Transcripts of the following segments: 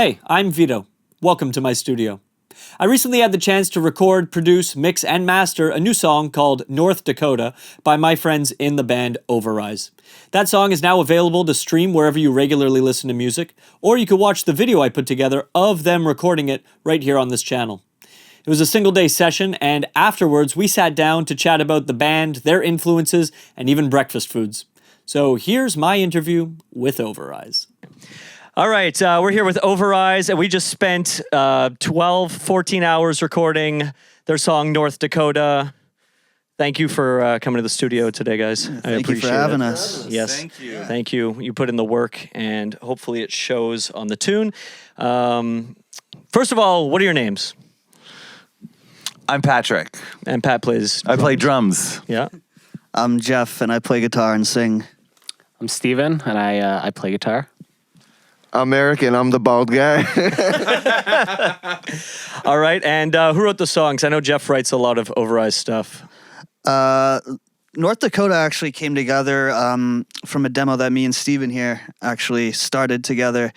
Hey, I'm Vito. Welcome to my studio. I recently had the chance to record, produce, mix, and master a new song called North Dakota by my friends in the band Overrise. That song is now available to stream wherever you regularly listen to music, or you can watch the video I put together of them recording it right here on this channel. It was a single-day session, and afterwards we sat down to chat about the band, their influences, and even breakfast foods. So here's my interview with Overrise. All right, we're here with Overrise, and we just spent 14 hours recording their song, North Dakota. Thank you for coming to the studio today, guys. I appreciate you for having us. Yes. Thank you. Thank you. You put in the work, and hopefully it shows on the tune. First of all, what are your names? I'm Patrick. And Pat plays I play drums. Yeah. I'm Jeff, and I play guitar and sing. I'm Steven, and I play guitar. I'm Eric, and I'm the bald guy. All right, and who wrote the songs? I know Jeff writes a lot of Overrise stuff. North Dakota actually came together from a demo that me and Steven here actually started together.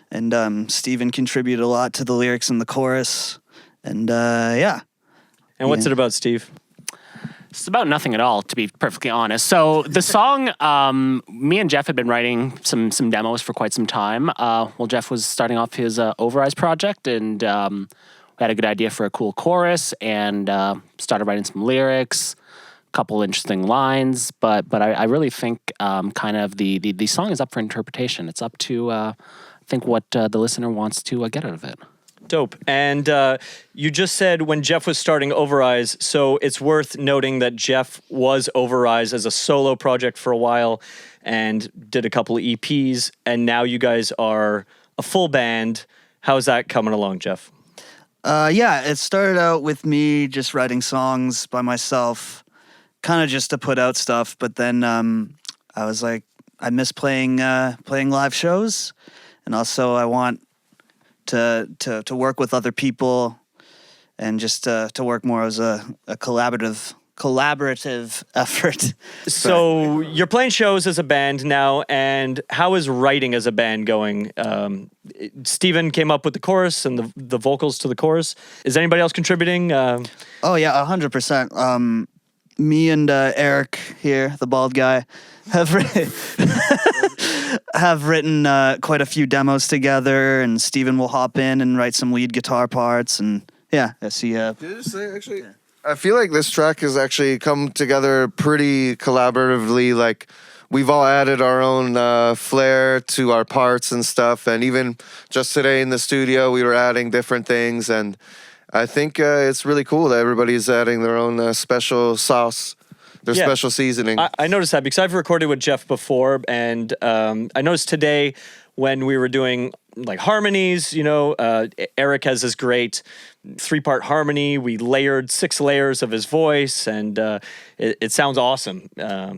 And Steven contributed a lot to the lyrics and the chorus. And yeah. And what's it about, Steve? It's about nothing at all, to be perfectly honest. So the song, me and Jeff had been writing some demos for quite some time. Well, Jeff was starting off his Overrise project, and we had a good idea for a cool chorus, and started writing some lyrics, a couple interesting lines. But I really think kind of the song is up for interpretation. It's up to I think what the listener wants to get out of it. Dope. And you just said when Jeff was starting Overrise, so it's worth noting that Jeff was Overrise as a solo project for a while and did a couple of EPs, and now you guys are a full band. How's that coming along, Jeff? Yeah, it started out with me just writing songs by myself, kind of just to put out stuff. But then I was like, I miss playing live shows, and also I want to work with other people and just to work more as a collaborative effort. So you're playing shows as a band now, and how is writing as a band going? Steven came up with the chorus and the vocals to the chorus. Is anybody else contributing? Oh yeah, 100%. Me and Eric here, the bald guy, have written quite a few demos together, and Steven will hop in and write some lead guitar parts, and yeah, I see. Did you say actually? I feel like this track has actually come together pretty collaboratively. Like we've all added our own flair to our parts and stuff, and even just today in the studio, we were adding different things, and I think it's really cool that everybody's adding their own special sauce. Their special seasoning. I noticed that because I've recorded with Jeff before, and I noticed today when we were doing like harmonies, you know, Eric has this great 3-part harmony. We layered 6 layers of his voice, and it sounds awesome.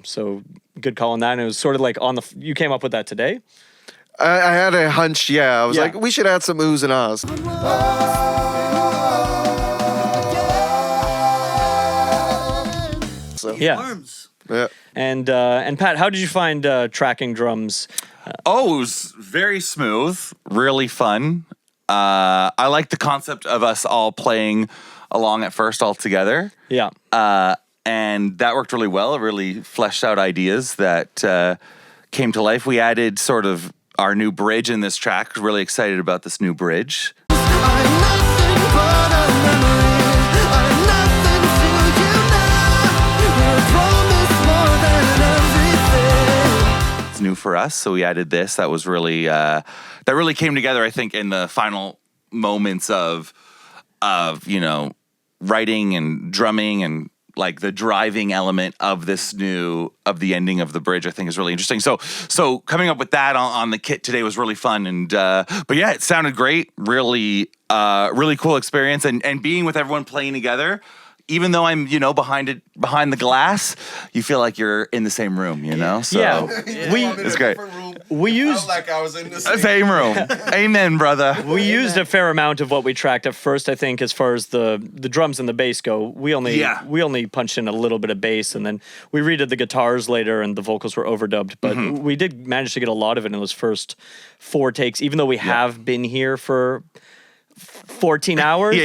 So good call on that. And it was sort of like you came up with that today? I had a hunch, yeah. I was like, we should add some oohs and ahs. So. Yeah. And Pat, how did you find tracking drums? It was very smooth, really fun. I like the concept of us all playing along at first all together. Yeah. And that worked really well. It really fleshed out ideas that came to life. We added sort of our new bridge in this track. Really excited about this new bridge. New for us, so we added this. That was really that really came together, I think, in the final moments of you know, writing and drumming, and like the driving element of the ending of the bridge, I think is really interesting. So coming up with that on the kit today was really fun, and but yeah, it sounded great. Really cool experience, and being with everyone playing together. Even though I'm, you know, behind the glass, you feel like you're in the same room, you know? So yeah, it's great. We used like I was in the Same room. Amen, brother. we used a fair amount of what we tracked at first. I think as far as the drums and the bass go, we only punched in a little bit of bass, and then we redid the guitars later, and the vocals were overdubbed. But we did manage to get a lot of it in those first 4 takes, even though we have been here for 14 hours.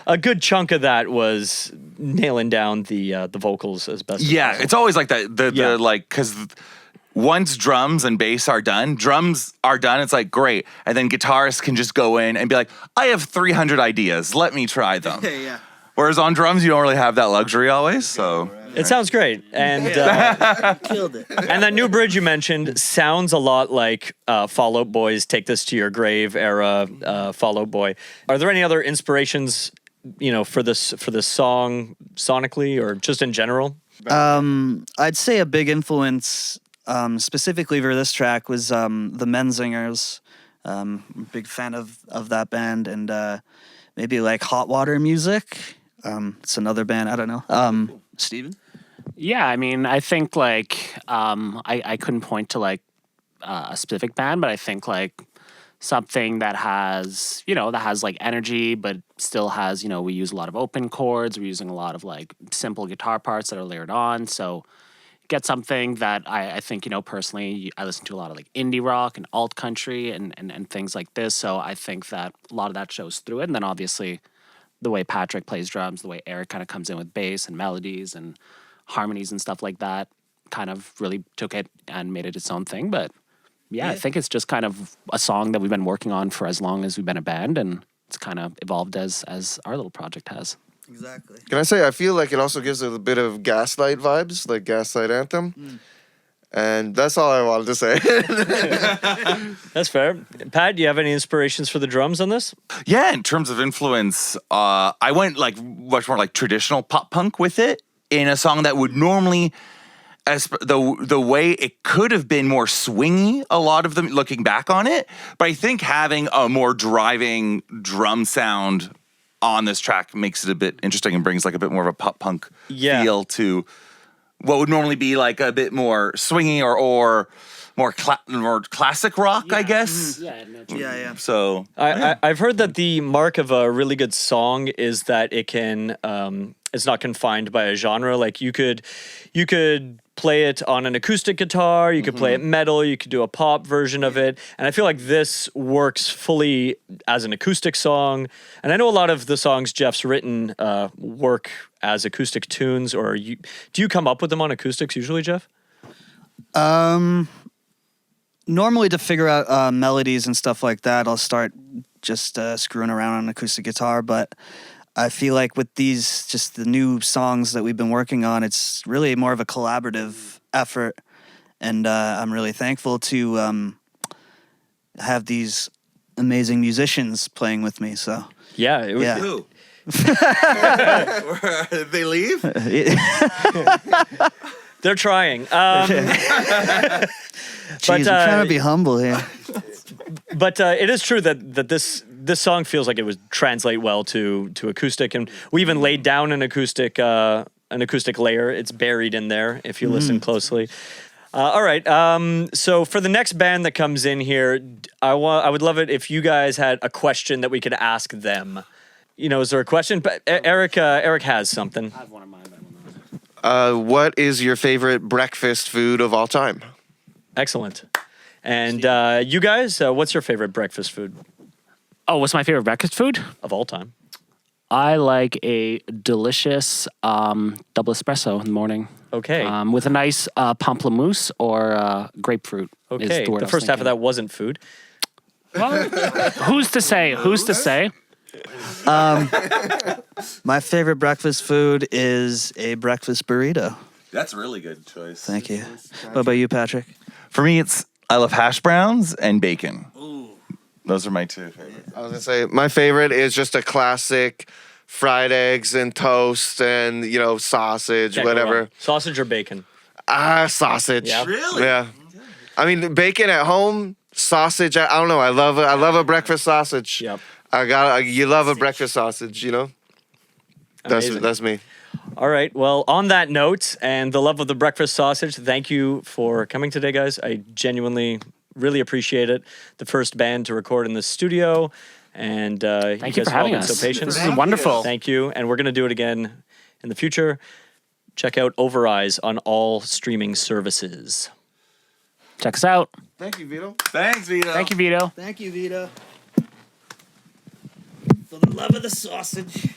A good chunk of that was nailing down the vocals as best. as possible. It's always like that. The like because once drums and bass are done, it's like great, and then guitarists can just go in and be like, I have 300 ideas. Let me try them. Whereas on drums, you don't really have that luxury always. So It sounds great, and Killed it. and that new bridge you mentioned sounds a lot like Fall Out Boy's "Take This to Your Grave" era. Fall Out Boy. Are there any other inspirations, for this song sonically or just in general? I'd say a big influence, specifically for this track, was the Menzingers. Big fan of that band, and maybe like Hot Water Music. It's another band. I don't know. Steven? Yeah, I mean, I think like I couldn't point to like a specific band, but I think like something that has like energy, but still has we use a lot of open chords. We're using a lot of like simple guitar parts that are layered on. So get something that I think personally I listen to a lot of like indie rock and alt country and things like this. So I think that a lot of that shows through it, and then obviously the way Patrick plays drums, the way Eric kind of comes in with bass and melodies and harmonies and stuff like that, kind of really took it and made it its own thing. But I think it's just kind of a song that we've been working on for as long as we've been a band, and it's kind of evolved as our little project has. Exactly. Can I say I feel like it also gives it a bit of Gaslight vibes, like Gaslight Anthem. And that's all I wanted to say. That's fair. Pat, do you have any inspirations for the drums on this? Yeah, in terms of influence, I went like much more like traditional pop punk with it in a song that would normally, as the way it could have been more swingy, a lot of them looking back on it. But I think having a more driving drum sound on this track makes it a bit interesting and brings like a bit more of a pop punk feel to what would normally be like a bit more swingy or more classic rock, I guess. Yeah. So I've heard that the mark of a really good song is that it can it's not confined by a genre. Like you could play it on an acoustic guitar, you could play it metal, you could do a pop version of it, and I feel like this works fully as an acoustic song. And I know a lot of the songs Jeff's written work as acoustic tunes, or do you come up with them on acoustics usually, Jeff? Normally to figure out melodies and stuff like that, I'll start just screwing around on acoustic guitar, but I feel like with these, just the new songs that we've been working on, it's really more of a collaborative effort, and I'm really thankful to have these amazing musicians playing with me. So Yeah. who? They leave? They're trying. Jeez, I'm trying to be humble here. But it is true that this song feels like it would translate well to acoustic, and we even laid down an acoustic layer. It's buried in there if you listen closely. All right. So for the next band that comes in here, I would love it if you guys had a question that we could ask them. Is there a question? But Eric has something. I have one of mine. But I don't know. What is your favorite breakfast food of all time? Excellent. And you guys, what's your favorite breakfast food Oh, what's my favorite breakfast food? of all time? I like a delicious double espresso in the morning. Okay. With a nice pamplemousse or grapefruit. Is Okay. the word The I was first half of thinking. that wasn't food. Well, who's to say? Who's to say? My favorite breakfast food is a breakfast burrito. That's a really good choice. Thank you. What about you, Patrick? For me, I love hash browns and bacon. Those are my two favorites. I was gonna say my favorite is just a classic fried eggs and toast and sausage, Can't go whatever. wrong. Sausage or bacon? Sausage. Yeah. Really? Yeah. I mean, bacon at home, sausage. I don't know. I love a breakfast sausage. Yep. You love a breakfast sausage. Amazing. That's me. All right. Well, on that note and the love of the breakfast sausage, thank you for coming today, guys. I genuinely really appreciate it. The first band to record in the studio. And Thank you guys for have all having been us. so patient. This is wonderful. Thank you. And we're going to do it again in the future. Check out Over Eyes on all streaming services. Check us out. Thank you, Vito. Thanks, Vito. Thank you, Vito. Thank you, Vito. For the love of the sausage.